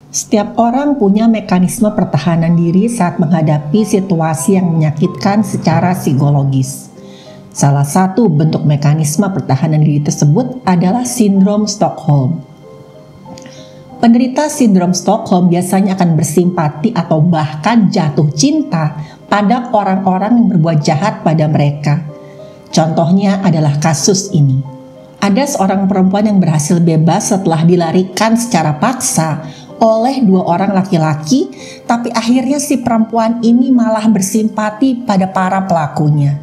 Setiap orang punya mekanisme pertahanan diri saat menghadapi situasi yang menyakitkan secara psikologis. Salah satu bentuk mekanisme pertahanan diri tersebut adalah sindrom Stockholm. Penderita sindrom Stockholm biasanya akan bersimpati atau bahkan jatuh cinta pada orang-orang yang berbuat jahat pada mereka. Contohnya adalah kasus ini. Ada seorang perempuan yang berhasil bebas setelah dilarikan secara paksa oleh dua orang laki-laki, tapi akhirnya si perempuan ini malah bersimpati pada para pelakunya.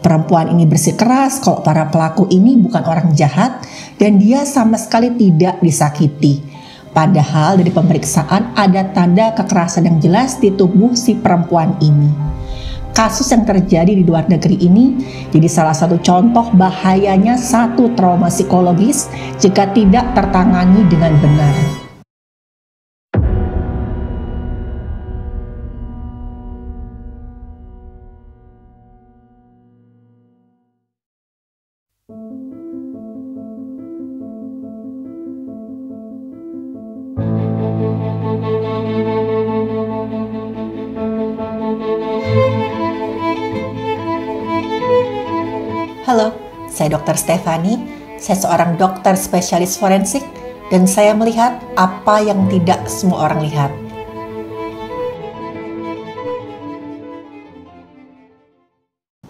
Perempuan ini bersikeras kalau para pelaku ini bukan orang jahat dan dia sama sekali tidak disakiti. Padahal dari pemeriksaan ada tanda kekerasan yang jelas di tubuh si perempuan ini. Kasus yang terjadi di luar negeri ini jadi salah satu contoh bahayanya satu trauma psikologis jika tidak tertangani dengan benar. Halo, saya Dr. Stefani. Saya seorang dokter spesialis forensik dan saya melihat apa yang tidak semua orang lihat.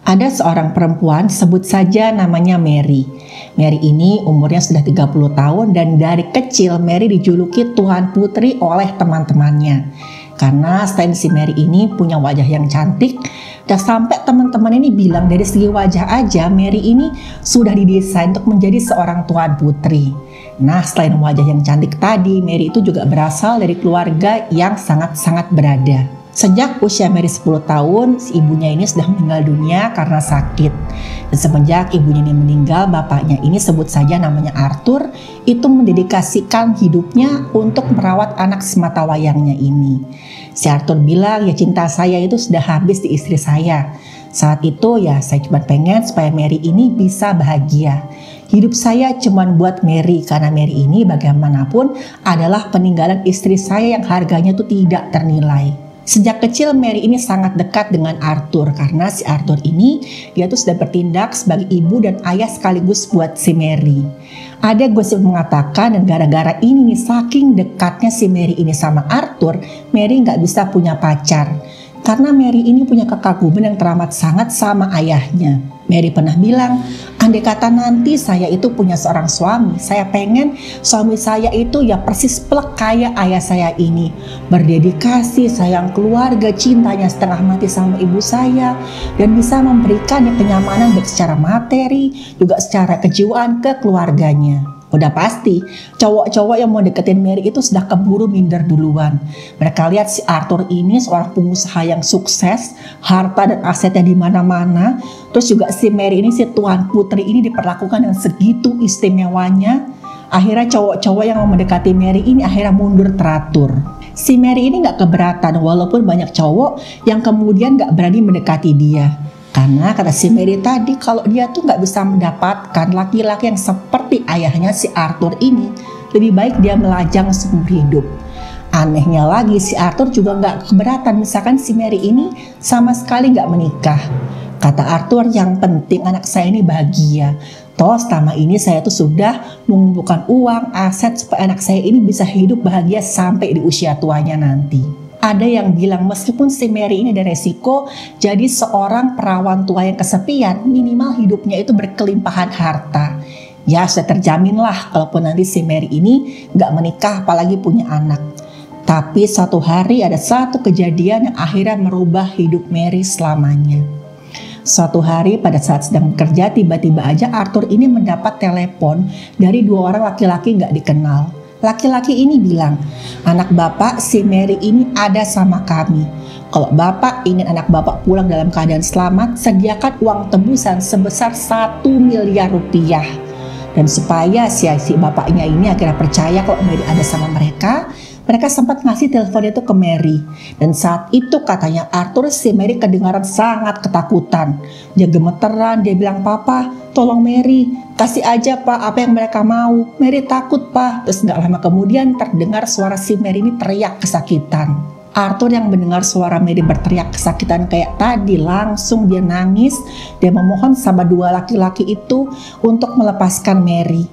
Ada seorang perempuan, sebut saja namanya Mary. Mary ini umurnya sudah 30 tahun dan dari kecil Mary dijuluki Tuan Putri oleh teman-temannya. Karena selain si Mary ini punya wajah yang cantik, dan sampai teman-teman ini bilang dari segi wajah aja Mary ini sudah didesain untuk menjadi seorang Tuan Putri. Nah, selain wajah yang cantik tadi, Mary itu juga berasal dari keluarga yang sangat-sangat berada. Sejak usia Mary 10 tahun, si ibunya ini sudah meninggal dunia karena sakit. Dan semenjak ibunya ini meninggal, bapaknya ini sebut saja namanya Arthur, itu mendedikasikan hidupnya untuk merawat anak semata wayangnya ini. Si Arthur bilang, ya cinta saya itu sudah habis di istri saya. Saat itu ya saya cuma pengen supaya Mary ini bisa bahagia. Hidup saya cuma buat Mary, karena Mary ini bagaimanapun adalah peninggalan istri saya yang harganya tuh tidak ternilai. Sejak kecil Mary ini sangat dekat dengan Arthur karena si Arthur ini dia tuh sudah bertindak sebagai ibu dan ayah sekaligus buat si Mary. Ada gosip mengatakan dan gara-gara ini nih saking dekatnya si Mary ini sama Arthur, Mary nggak bisa punya pacar. Karena Mary ini punya kekaguman yang teramat sangat sama ayahnya. Mary pernah bilang, andai kata nanti saya itu punya seorang suami, saya pengen suami saya itu ya persis plek kayak ayah saya ini. Berdedikasi, sayang keluarga, cintanya setengah mati sama ibu saya, dan bisa memberikan kenyamanan baik secara materi, juga secara kejiwaan ke keluarganya. Udah pasti, cowok-cowok yang mau deketin Mary itu sudah keburu minder duluan. Mereka lihat si Arthur ini seorang pengusaha yang sukses, harta dan asetnya di mana-mana. Terus juga si Mary ini, si Tuan Putri ini diperlakukan dengan segitu istimewanya. Akhirnya cowok-cowok yang mau mendekati Mary ini akhirnya mundur teratur. Si Mary ini gak keberatan walaupun banyak cowok yang kemudian gak berani mendekati dia. Karena kata si Mary tadi, kalau dia tuh nggak bisa mendapatkan laki-laki yang seperti ayahnya si Arthur ini, lebih baik dia melajang seumur hidup. Anehnya lagi si Arthur juga nggak keberatan misalkan si Mary ini sama sekali nggak menikah. Kata Arthur, yang penting anak saya ini bahagia. Toh selama ini saya tuh sudah mengumpulkan uang, aset supaya anak saya ini bisa hidup bahagia sampai di usia tuanya nanti. Ada yang bilang meskipun si Mary ini ada resiko jadi seorang perawan tua yang kesepian, minimal hidupnya itu berkelimpahan harta. Ya sudah terjamin lah kalaupun nanti si Mary ini gak menikah apalagi punya anak. Tapi suatu hari ada satu kejadian yang akhirnya merubah hidup Mary selamanya. Suatu hari pada saat sedang bekerja, tiba-tiba aja Arthur ini mendapat telepon dari dua orang laki-laki gak dikenal. Laki-laki ini bilang, anak bapak si Mary ini ada sama kami. Kalau bapak ingin anak bapak pulang dalam keadaan selamat, sediakan uang tebusan sebesar 1 miliar rupiah. Dan supaya si bapaknya ini akhirnya percaya kalau Mary ada sama mereka, Mereka sempat ngasih teleponnya itu ke Mary. Dan saat itu katanya Arthur si Mary kedengaran sangat ketakutan. Dia gemeteran, dia bilang, "Papa, tolong Mary, kasih aja Pak apa yang mereka mau. Mary takut Pak." Terus gak lama kemudian terdengar suara si Mary ini teriak kesakitan. Arthur yang mendengar suara Mary berteriak kesakitan kayak tadi, langsung dia nangis. Dia memohon sama dua laki-laki itu untuk melepaskan Mary.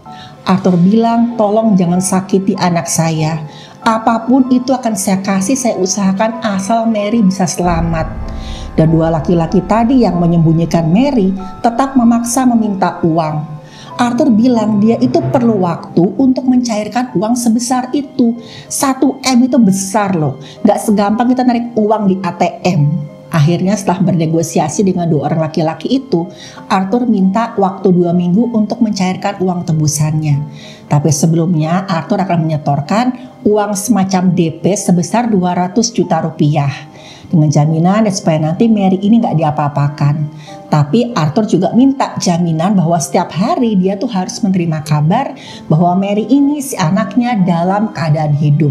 Arthur bilang, "Tolong jangan sakiti anak saya. Apapun itu akan saya kasih, saya usahakan asal Mary bisa selamat." Dan dua laki-laki tadi yang menyembunyikan Mary tetap memaksa meminta uang. Arthur bilang dia itu perlu waktu untuk mencairkan uang sebesar itu. 1 M itu besar loh, gak segampang kita narik uang di ATM. Akhirnya setelah bernegosiasi dengan dua orang laki-laki itu, Arthur minta waktu 2 minggu untuk mencairkan uang tebusannya. Tapi sebelumnya Arthur akan menyetorkan uang semacam DP sebesar 200 juta rupiah. Dengan jaminan supaya nanti Mary ini gak diapa-apakan. Tapi Arthur juga minta jaminan bahwa setiap hari dia tuh harus menerima kabar bahwa Mary ini si anaknya dalam keadaan hidup.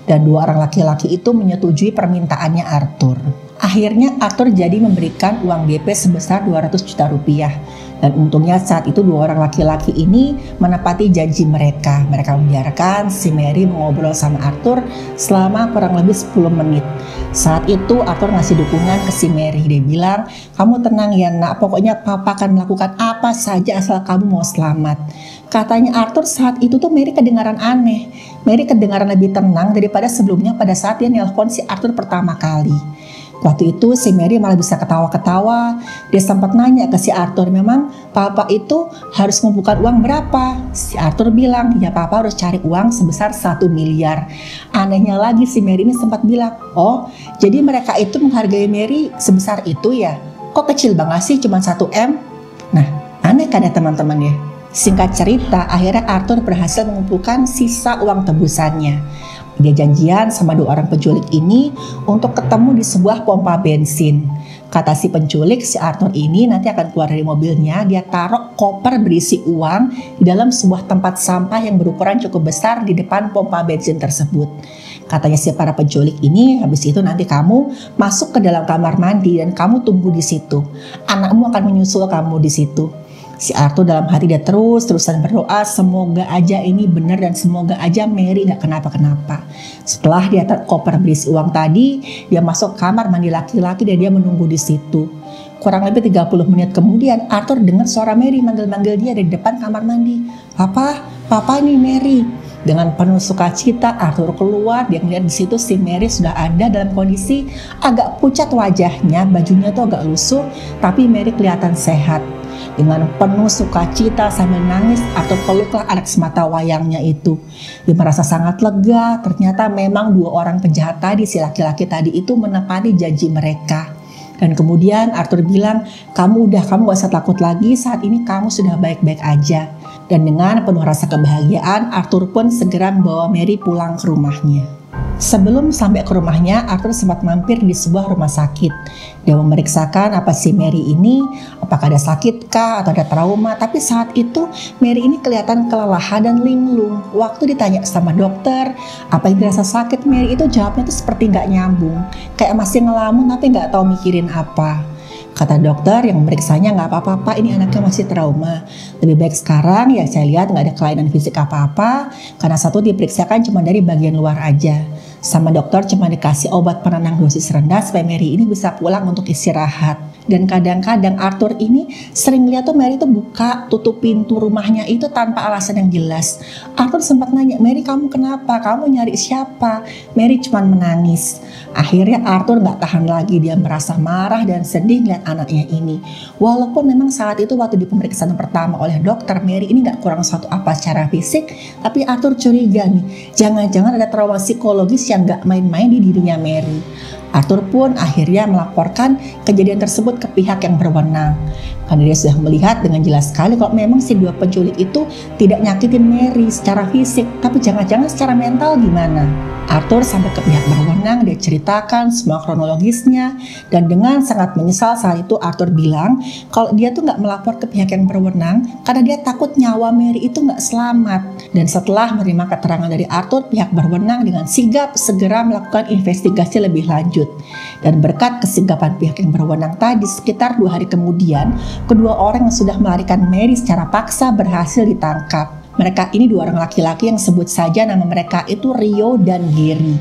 Dan dua orang laki-laki itu menyetujui permintaannya Arthur. Akhirnya Arthur jadi memberikan uang DP sebesar 200 juta rupiah. Dan untungnya saat itu dua orang laki-laki ini menepati janji mereka. Mereka membiarkan si Mary mengobrol sama Arthur selama kurang lebih 10 menit. Saat itu Arthur ngasih dukungan ke si Mary. Dia bilang, "Kamu tenang ya nak, pokoknya papa akan melakukan apa saja asal kamu mau selamat." Katanya Arthur saat itu tuh Mary kedengaran aneh. Mary kedengaran lebih tenang daripada sebelumnya pada saat dia nelpon si Arthur pertama kali. Waktu itu si Mary malah bisa ketawa-ketawa. Dia sempat nanya ke si Arthur, "Memang papa itu harus mengumpulkan uang berapa?" Si Arthur bilang, "Ya papa harus cari uang sebesar 1 miliar. Anehnya lagi si Mary ini sempat bilang, "Oh, jadi mereka itu menghargai Mary sebesar itu ya? Kok kecil banget sih, cuma 1 M?" Nah, aneh kan ya teman-teman ya? Singkat cerita, akhirnya Arthur berhasil mengumpulkan sisa uang tebusannya. Dia janjian sama dua orang penculik ini untuk ketemu di sebuah pompa bensin. Kata si penculik, si Arthur ini nanti akan keluar dari mobilnya. Dia taruh koper berisi uang di dalam sebuah tempat sampah yang berukuran cukup besar di depan pompa bensin tersebut. Katanya si para penculik ini, "Habis itu nanti kamu masuk ke dalam kamar mandi dan kamu tunggu di situ. Anakmu akan menyusul kamu di situ." Si Arthur dalam hati dia terus-terusan berdoa, semoga aja ini benar dan semoga aja Mary gak kenapa-kenapa. Setelah dia koper berisi uang tadi, dia masuk kamar mandi laki-laki dan dia menunggu di situ. Kurang lebih 30 menit kemudian Arthur dengar suara Mary manggil-manggil dia dari depan kamar mandi. Papa ini Mary." Dengan penuh sukacita Arthur keluar, dia melihat di situ si Mary sudah ada dalam kondisi agak pucat wajahnya, bajunya tuh agak lusuh, tapi Mary kelihatan sehat. Dengan penuh sukacita sambil nangis atau peluklah anak semata wayangnya itu. Dia merasa sangat lega, ternyata memang dua orang penjahat tadi, si laki-laki tadi itu menepati janji mereka. Dan kemudian Arthur bilang, kamu gak usah takut lagi, saat ini kamu sudah baik-baik aja." Dan dengan penuh rasa kebahagiaan, Arthur pun segera membawa Mary pulang ke rumahnya. Sebelum sampai ke rumahnya, Arthur sempat mampir di sebuah rumah sakit. Dia memeriksakan apa si Mary ini, apakah ada sakit kah atau ada trauma. Tapi saat itu Mary ini kelihatan kelelahan dan linglung. Waktu ditanya sama dokter, apa yang dirasa sakit Mary itu, jawabnya tuh seperti gak nyambung. Kayak masih ngelamun tapi gak tahu mikirin apa. Kata dokter yang memeriksanya, "Nggak apa-apa Pak, ini anaknya masih trauma. Lebih baik sekarang ya saya lihat nggak ada kelainan fisik apa-apa, karena satu diperiksakan cuma dari bagian luar aja." Sama dokter cuma dikasih obat penenang dosis rendah supaya Mary ini bisa pulang untuk istirahat. Dan kadang-kadang Arthur ini sering lihat tuh Mary tuh buka tutup pintu rumahnya itu tanpa alasan yang jelas. Arthur sempat nanya, "Mary kamu kenapa? Kamu nyari siapa?" Mary cuma menangis. Akhirnya Arthur gak tahan lagi, dia merasa marah dan sedih lihat anaknya ini. Walaupun memang saat itu waktu di pemeriksaan pertama oleh dokter, Mary ini gak kurang suatu apa secara fisik, tapi Arthur curiga nih, jangan-jangan ada trauma psikologis yang gak main-main di dirinya Mary. Arthur pun akhirnya melaporkan kejadian tersebut ke pihak yang berwenang. Karena dia sudah melihat dengan jelas sekali kalau memang si dua penculik itu tidak nyakitin Mary secara fisik, tapi jangan-jangan secara mental gimana. Arthur sampai ke pihak berwenang, dia ceritakan semua kronologisnya, dan dengan sangat menyesal saat itu Arthur bilang kalau dia tuh nggak melapor ke pihak yang berwenang karena dia takut nyawa Mary itu nggak selamat. Dan setelah menerima keterangan dari Arthur, pihak berwenang dengan sigap segera melakukan investigasi lebih lanjut. Dan berkat kesigapan pihak yang berwenang tadi, sekitar 2 hari kemudian, kedua orang yang sudah melarikan Mary secara paksa berhasil ditangkap. Mereka ini 2 orang laki-laki yang sebut saja nama mereka itu Rio dan Gary.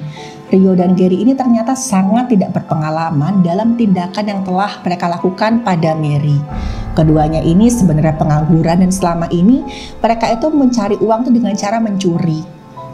Rio dan Gary ini ternyata sangat tidak berpengalaman dalam tindakan yang telah mereka lakukan pada Mary. Keduanya ini sebenarnya pengangguran dan selama ini mereka itu mencari uang tuh dengan cara mencuri.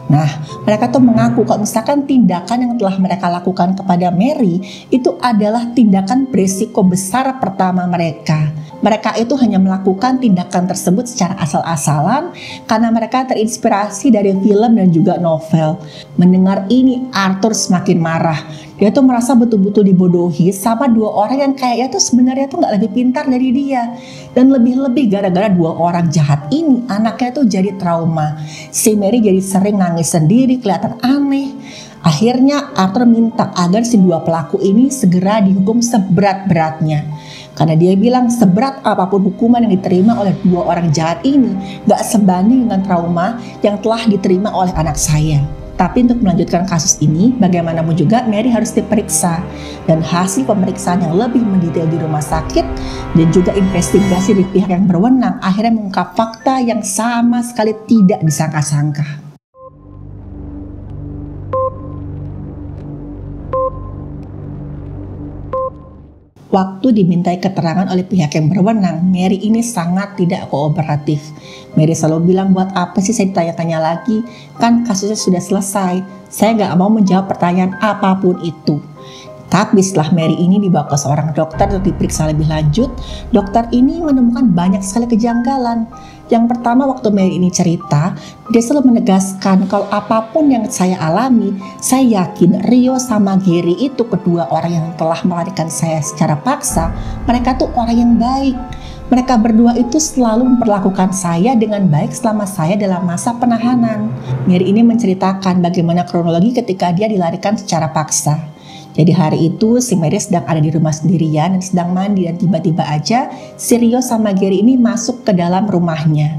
Nah, mereka tuh mengaku kalau misalkan tindakan yang telah mereka lakukan kepada Mary itu adalah tindakan berisiko besar pertama mereka. Mereka itu hanya melakukan tindakan tersebut secara asal-asalan karena mereka terinspirasi dari film dan juga novel. Mendengar ini, Arthur semakin marah. Dia tuh merasa betul-betul dibodohi sama 2 orang yang kayaknya tuh sebenarnya tuh gak lebih pintar dari dia. Dan lebih-lebih gara-gara 2 orang jahat ini, anaknya tuh jadi trauma. Si Mary jadi sering nangis sendiri, kelihatan aneh. Akhirnya Arthur minta agar si 2 pelaku ini segera dihukum seberat-beratnya. Karena dia bilang seberat apapun hukuman yang diterima oleh 2 orang jahat ini gak sebanding dengan trauma yang telah diterima oleh anak saya. Tapi untuk melanjutkan kasus ini, bagaimanapun juga Mary harus diperiksa. Dan hasil pemeriksaan yang lebih mendetail di rumah sakit dan juga investigasi di pihak yang berwenang akhirnya mengungkap fakta yang sama sekali tidak disangka-sangka. Waktu dimintai keterangan oleh pihak yang berwenang, Mary ini sangat tidak kooperatif. Mary selalu bilang, buat apa sih saya ditanya-tanya lagi? Kan kasusnya sudah selesai. Saya nggak mau menjawab pertanyaan apapun itu. Tapi setelah Mary ini dibawa ke seorang dokter untuk diperiksa lebih lanjut, dokter ini menemukan banyak sekali kejanggalan. Yang pertama, waktu Mary ini cerita, dia selalu menegaskan kalau apapun yang saya alami, saya yakin Rio sama Gary itu kedua orang yang telah melarikan saya secara paksa, mereka tuh orang yang baik. Mereka berdua itu selalu memperlakukan saya dengan baik selama saya dalam masa penahanan. Mary ini menceritakan bagaimana kronologi ketika dia dilarikan secara paksa. Jadi hari itu si Mary sedang ada di rumah sendirian dan sedang mandi, dan tiba-tiba aja si Rio sama Gary ini masuk ke dalam rumahnya.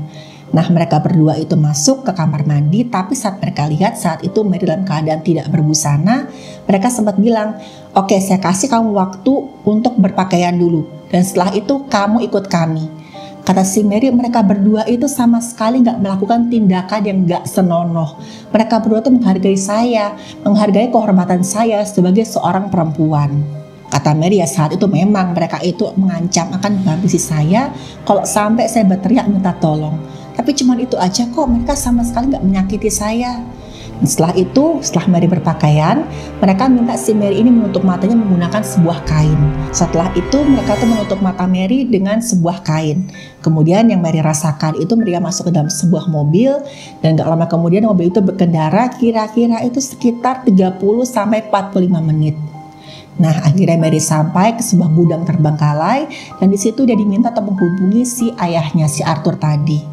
Nah, mereka berdua itu masuk ke kamar mandi, tapi saat mereka lihat saat itu Mary dalam keadaan tidak berbusana, mereka sempat bilang, "Oke, saya kasih kamu waktu untuk berpakaian dulu, dan setelah itu kamu ikut kami." Kata si Mary, mereka berdua itu sama sekali gak melakukan tindakan yang gak senonoh. Mereka berdua tuh menghargai saya, menghargai kehormatan saya sebagai seorang perempuan. Kata Mary, ya saat itu memang mereka itu mengancam akan menghabisi saya kalau sampai saya berteriak minta tolong. Tapi cuma itu aja kok, mereka sama sekali gak menyakiti saya. Setelah itu, setelah Mary berpakaian, mereka minta si Mary ini menutup matanya menggunakan sebuah kain. Setelah itu, mereka tuh menutup mata Mary dengan sebuah kain. Kemudian yang Mary rasakan itu mereka masuk ke dalam sebuah mobil, dan gak lama kemudian mobil itu berkendara kira-kira itu sekitar 30-45 menit. Nah, akhirnya Mary sampai ke sebuah gudang terbengkalai, dan di situ dia diminta untuk menghubungi si ayahnya, si Arthur tadi,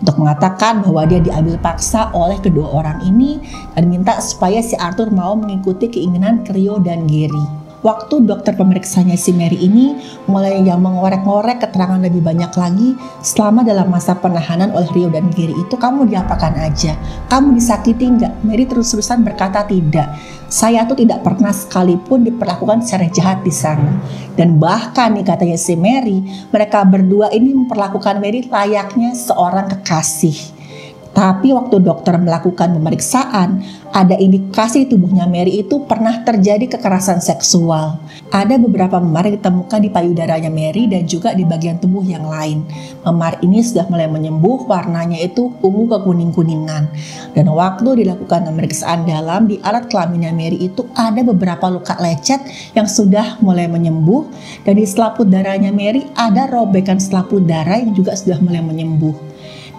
untuk mengatakan bahwa dia diambil paksa oleh kedua orang ini dan minta supaya si Arthur mau mengikuti keinginan Rio dan Gary. Waktu dokter pemeriksanya si Mary ini mulai yang mengorek-ngorek keterangan lebih banyak lagi selama dalam masa penahanan oleh Rio dan Gary itu, kamu diapakan aja? Kamu disakiti nggak? Mary terus-terusan berkata tidak. Saya tuh tidak pernah sekalipun diperlakukan secara jahat di sana. Dan bahkan nih katanya si Mary, mereka berdua ini memperlakukan Mary layaknya seorang kekasih. Tapi waktu dokter melakukan pemeriksaan, ada indikasi di tubuhnya Mary itu pernah terjadi kekerasan seksual. Ada beberapa memar yang ditemukan di payudaranya Mary dan juga di bagian tubuh yang lain. Memar ini sudah mulai menyembuh, warnanya itu ungu ke kuning-kuningan. Dan waktu dilakukan pemeriksaan dalam di alat kelaminnya Mary itu ada beberapa luka lecet yang sudah mulai menyembuh. Dan di selaput darahnya Mary ada robekan selaput darah yang juga sudah mulai menyembuh.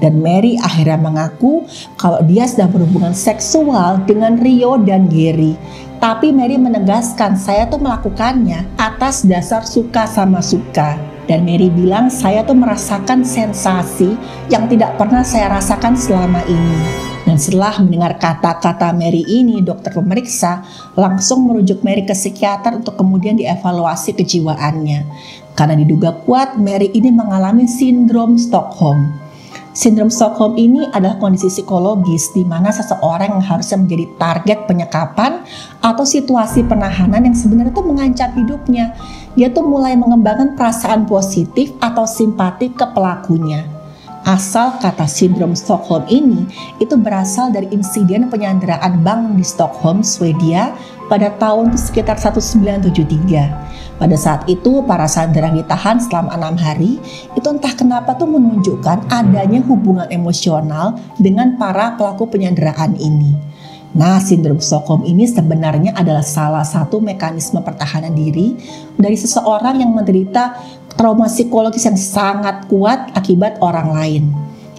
Dan Mary akhirnya mengaku kalau dia sedang berhubungan seksual dengan Rio dan Gary. Tapi Mary menegaskan, saya tuh melakukannya atas dasar suka sama suka. Dan Mary bilang, saya tuh merasakan sensasi yang tidak pernah saya rasakan selama ini. Dan setelah mendengar kata-kata Mary ini, dokter pemeriksa langsung merujuk Mary ke psikiater untuk kemudian dievaluasi kejiwaannya. Karena diduga kuat Mary ini mengalami sindrom Stockholm. Sindrom Stockholm ini adalah kondisi psikologis di mana seseorang yang harusnya menjadi target penyekapan atau situasi penahanan yang sebenarnya itu mengancam hidupnya. Dia tuh mulai mengembangkan perasaan positif atau simpati ke pelakunya. Asal kata sindrom Stockholm ini itu berasal dari insiden penyanderaan bank di Stockholm, Swedia pada tahun sekitar 1973. Pada saat itu para sandera ditahan selama 6 hari, itu entah kenapa tuh menunjukkan adanya hubungan emosional dengan para pelaku penyanderaan ini. Nah, sindrom Stockholm ini sebenarnya adalah salah satu mekanisme pertahanan diri dari seseorang yang menderita trauma psikologis yang sangat kuat akibat orang lain.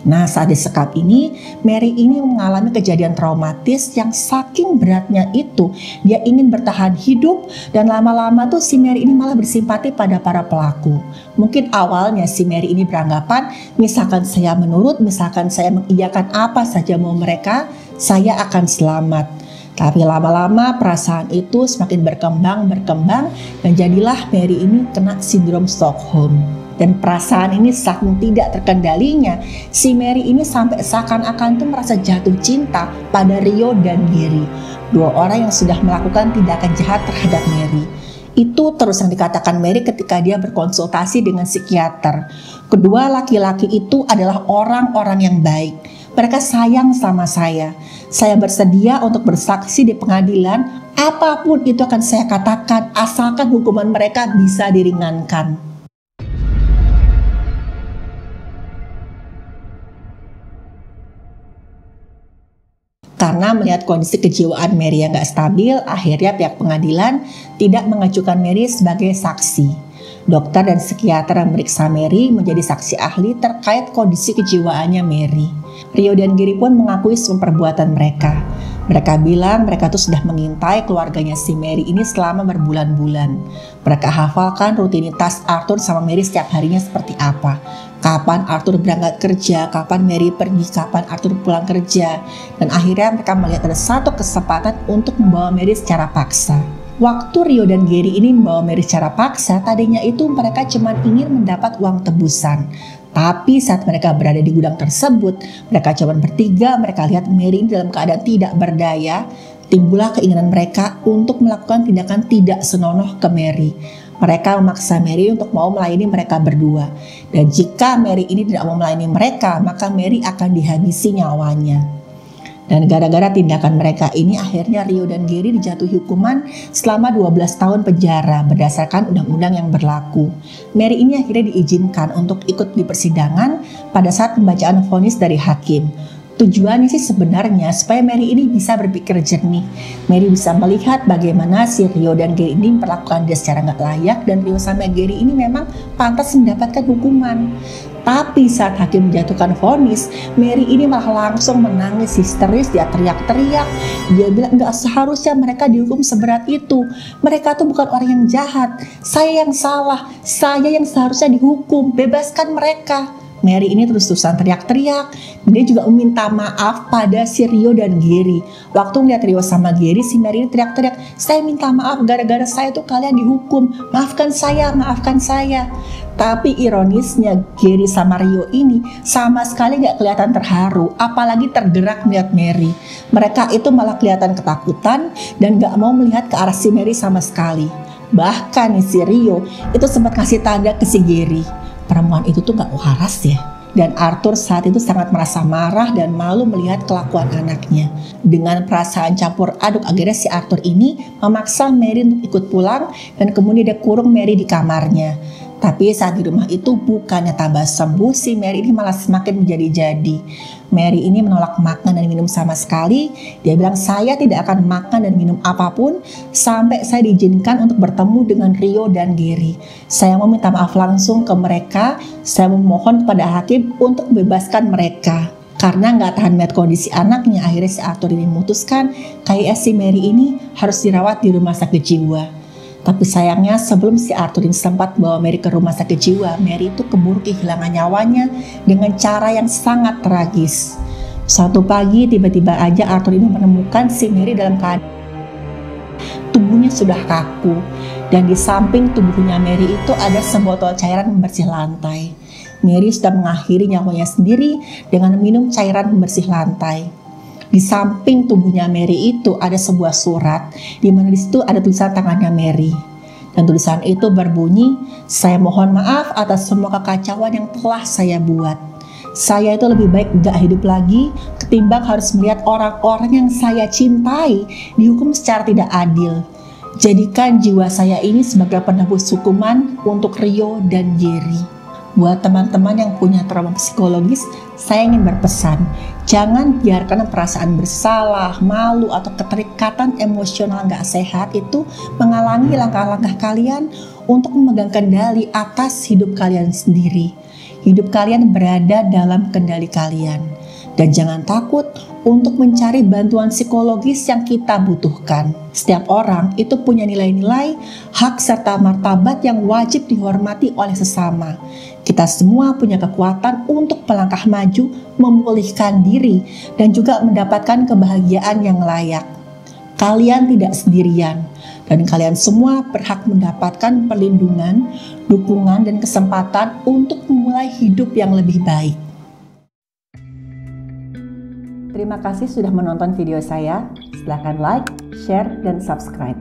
Nah, saat disekap ini, Mary ini mengalami kejadian traumatis yang saking beratnya itu, dia ingin bertahan hidup dan lama-lama tuh si Mary ini malah bersimpati pada para pelaku. Mungkin awalnya si Mary ini beranggapan, misalkan saya menurut, misalkan saya mengiyakan apa saja mau mereka, saya akan selamat. Tapi lama-lama perasaan itu semakin berkembang dan jadilah Mary ini kena sindrom Stockholm. Dan perasaan ini saking tidak terkendalinya, si Mary ini sampai seakan-akan tuh merasa jatuh cinta pada Rio dan Gary, dua orang yang sudah melakukan tindakan jahat terhadap Mary. Itu terus yang dikatakan Mary ketika dia berkonsultasi dengan psikiater. Kedua laki-laki itu adalah orang-orang yang baik. Mereka sayang sama saya. Saya bersedia untuk bersaksi di pengadilan. Apapun itu akan saya katakan asalkan hukuman mereka bisa diringankan. Karena melihat kondisi kejiwaan Mary yang gak stabil, akhirnya pihak pengadilan tidak mengajukan Mary sebagai saksi. Dokter dan psikiater yang memeriksa Mary menjadi saksi ahli terkait kondisi kejiwaannya Mary. Rio dan Gary pun mengakui semua perbuatan mereka. Mereka bilang mereka tuh sudah mengintai keluarganya si Mary ini selama berbulan-bulan. Mereka hafalkan rutinitas Arthur sama Mary setiap harinya seperti apa. Kapan Arthur berangkat kerja, kapan Mary pergi, kapan Arthur pulang kerja. Dan akhirnya mereka melihat ada satu kesempatan untuk membawa Mary secara paksa. Waktu Rio dan Gary ini membawa Mary secara paksa, tadinya itu mereka cuma ingin mendapat uang tebusan. Tapi saat mereka berada di gudang tersebut, mereka cuma bertiga, mereka lihat Mary dalam keadaan tidak berdaya. Timbullah keinginan mereka untuk melakukan tindakan tidak senonoh ke Mary. Mereka memaksa Mary untuk mau melayani mereka berdua. Dan jika Mary ini tidak mau melayani mereka, maka Mary akan dihabisi nyawanya. Dan gara-gara tindakan mereka ini akhirnya Rio dan Gary dijatuhi hukuman selama 12 tahun penjara berdasarkan undang-undang yang berlaku. Mary ini akhirnya diizinkan untuk ikut di persidangan pada saat pembacaan vonis dari hakim. Tujuannya sih sebenarnya supaya Mary ini bisa berpikir jernih. Mary bisa melihat bagaimana si Rio dan Gary ini memperlakukan dia secara nggak layak dan Rio sama Gary ini memang pantas mendapatkan hukuman. Tapi saat hakim menjatuhkan vonis, Mary ini malah langsung menangis histeris, dia teriak-teriak. Dia bilang nggak seharusnya mereka dihukum seberat itu. Mereka tuh bukan orang yang jahat. Saya yang salah, saya yang seharusnya dihukum. Bebaskan mereka. Mary ini terus-terusan teriak-teriak. Dia juga meminta maaf pada si Rio dan Gary. Waktu ngeliat Rio sama Gary, si Mary ini teriak-teriak, saya minta maaf gara-gara saya tuh kalian dihukum. Maafkan saya, maafkan saya. Tapi ironisnya Gary sama Rio ini sama sekali gak kelihatan terharu, apalagi tergerak melihat Mary. Mereka itu malah kelihatan ketakutan dan gak mau melihat ke arah si Mary sama sekali. Bahkan nih si Rio itu sempat kasih tanda ke si Gary. Perempuan itu tuh gak waras ya. Dan Arthur saat itu sangat merasa marah dan malu melihat kelakuan anaknya. Dengan perasaan campur aduk, akhirnya si Arthur ini memaksa Mary untuk ikut pulang dan kemudian dia kurung Mary di kamarnya. Tapi saat di rumah itu bukannya tambah sembuh, si Mary ini malah semakin menjadi-jadi. Mary ini menolak makan dan minum sama sekali. Dia bilang, saya tidak akan makan dan minum apapun sampai saya diizinkan untuk bertemu dengan Rio dan Gary. Saya mau minta maaf langsung ke mereka. Saya memohon kepada hakim untuk membebaskan mereka. Karena nggak tahan melihat kondisi anaknya, akhirnya si Arthur ini memutuskan kayak si Mary ini harus dirawat di rumah sakit jiwa. Tapi sayangnya sebelum si Arthur ini sempat bawa Mary ke rumah sakit jiwa, Mary itu keburu kehilangan nyawanya dengan cara yang sangat tragis. Suatu pagi tiba-tiba aja Arthur ini menemukan si Mary dalam keadaan tubuhnya sudah kaku, dan di samping tubuhnya Mary itu ada sebotol cairan pembersih lantai. Mary sudah mengakhiri nyawanya sendiri dengan minum cairan pembersih lantai. Di samping tubuhnya Mary itu ada sebuah surat, di mana di situ ada tulisan tangannya Mary. Dan tulisan itu berbunyi, "Saya mohon maaf atas semua kekacauan yang telah saya buat. Saya itu lebih baik gak hidup lagi ketimbang harus melihat orang-orang yang saya cintai dihukum secara tidak adil. Jadikan jiwa saya ini sebagai penebus hukuman untuk Rio dan Jerry." Buat teman-teman yang punya trauma psikologis, saya ingin berpesan, jangan biarkan perasaan bersalah, malu, atau keterikatan emosional gak sehat itu menghalangi langkah-langkah kalian untuk memegang kendali atas hidup kalian sendiri. Hidup kalian berada dalam kendali kalian. Dan jangan takut untuk mencari bantuan psikologis yang kita butuhkan. Setiap orang itu punya nilai-nilai, hak serta martabat yang wajib dihormati oleh sesama. Kita semua punya kekuatan untuk melangkah maju, memulihkan diri, dan juga mendapatkan kebahagiaan yang layak. Kalian tidak sendirian, dan kalian semua berhak mendapatkan perlindungan, dukungan, dan kesempatan untuk memulai hidup yang lebih baik. Terima kasih sudah menonton video saya. Silahkan like, share, dan subscribe.